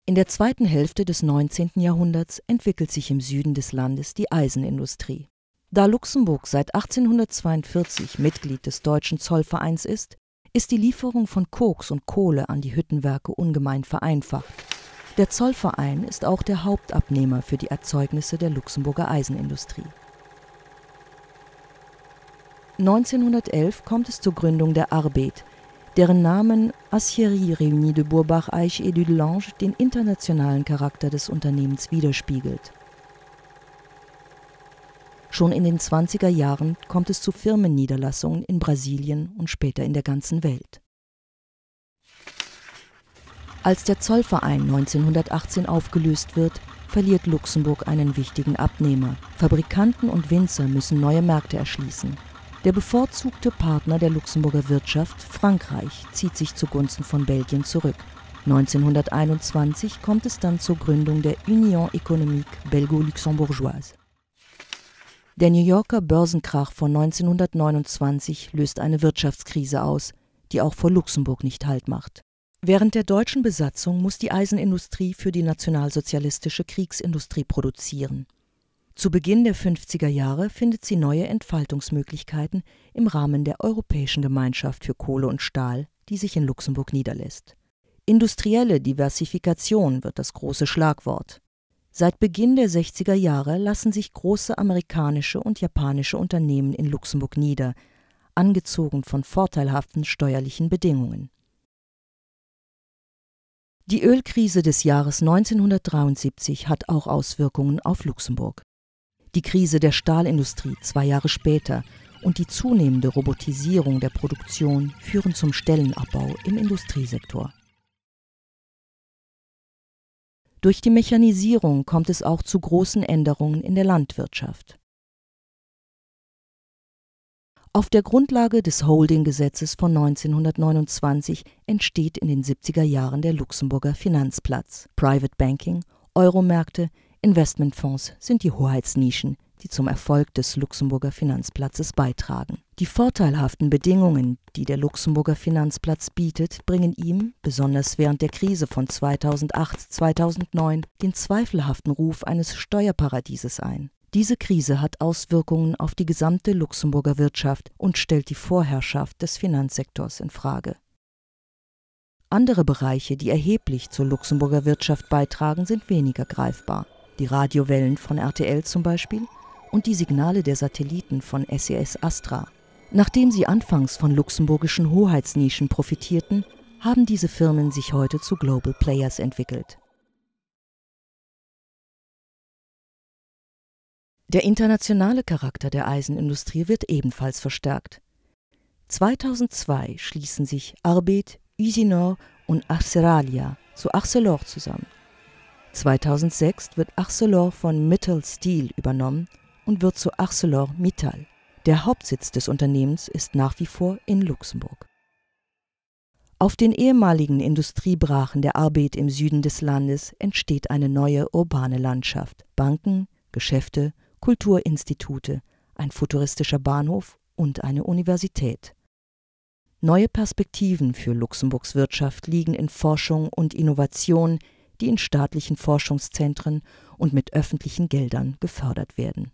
In der zweiten Hälfte des 19. Jahrhunderts entwickelt sich im Süden des Landes die Eisenindustrie. Da Luxemburg seit 1842 Mitglied des Deutschen Zollvereins ist die Lieferung von Koks und Kohle an die Hüttenwerke ungemein vereinfacht. Der Zollverein ist auch der Hauptabnehmer für die Erzeugnisse der Luxemburger Eisenindustrie. 1911 kommt es zur Gründung der Arbeed, deren Namen Aciéries Réunies de Bourbach-Aïch et du Delange den internationalen Charakter des Unternehmens widerspiegelt. Schon in den 20er Jahren kommt es zu Firmenniederlassungen in Brasilien und später in der ganzen Welt. Als der Zollverein 1918 aufgelöst wird, verliert Luxemburg einen wichtigen Abnehmer. Fabrikanten und Winzer müssen neue Märkte erschließen. Der bevorzugte Partner der Luxemburger Wirtschaft, Frankreich, zieht sich zugunsten von Belgien zurück. 1921 kommt es dann zur Gründung der Union économique belgo-luxembourgeoise. Der New Yorker Börsenkrach von 1929 löst eine Wirtschaftskrise aus, die auch vor Luxemburg nicht Halt macht. Während der deutschen Besatzung muss die Eisenindustrie für die nationalsozialistische Kriegsindustrie produzieren. Zu Beginn der 50er Jahre findet sie neue Entfaltungsmöglichkeiten im Rahmen der Europäischen Gemeinschaft für Kohle und Stahl, die sich in Luxemburg niederlässt. Industrielle Diversifikation wird das große Schlagwort. Seit Beginn der 60er Jahre lassen sich große amerikanische und japanische Unternehmen in Luxemburg nieder, angezogen von vorteilhaften steuerlichen Bedingungen. Die Ölkrise des Jahres 1973 hat auch Auswirkungen auf Luxemburg. Die Krise der Stahlindustrie 2 Jahre später und die zunehmende Robotisierung der Produktion führen zum Stellenabbau im Industriesektor. Durch die Mechanisierung kommt es auch zu großen Änderungen in der Landwirtschaft. Auf der Grundlage des Holding-Gesetzes von 1929 entsteht in den 70er Jahren der Luxemburger Finanzplatz. Private Banking, Euromärkte, Investmentfonds sind die Hoheitsnischen, die zum Erfolg des Luxemburger Finanzplatzes beitragen. Die vorteilhaften Bedingungen, die der Luxemburger Finanzplatz bietet, bringen ihm, besonders während der Krise von 2008/2009, den zweifelhaften Ruf eines Steuerparadieses ein. Diese Krise hat Auswirkungen auf die gesamte Luxemburger Wirtschaft und stellt die Vorherrschaft des Finanzsektors in Frage. Andere Bereiche, die erheblich zur Luxemburger Wirtschaft beitragen, sind weniger greifbar. Die Radiowellen von RTL zum Beispiel und die Signale der Satelliten von SES Astra. Nachdem sie anfangs von luxemburgischen Hoheitsnischen profitierten, haben diese Firmen sich heute zu Global Players entwickelt. Der internationale Charakter der Eisenindustrie wird ebenfalls verstärkt. 2002 schließen sich Arbeed, Usinor und Arceralia zu Arcelor zusammen. 2006 wird Arcelor von Mittal Steel übernommen und wird zu ArcelorMittal. Der Hauptsitz des Unternehmens ist nach wie vor in Luxemburg. Auf den ehemaligen Industriebrachen der Arbeed im Süden des Landes entsteht eine neue urbane Landschaft. Banken, Geschäfte, Kulturinstitute, ein futuristischer Bahnhof und eine Universität. Neue Perspektiven für Luxemburgs Wirtschaft liegen in Forschung und Innovation, die in staatlichen Forschungszentren und mit öffentlichen Geldern gefördert werden.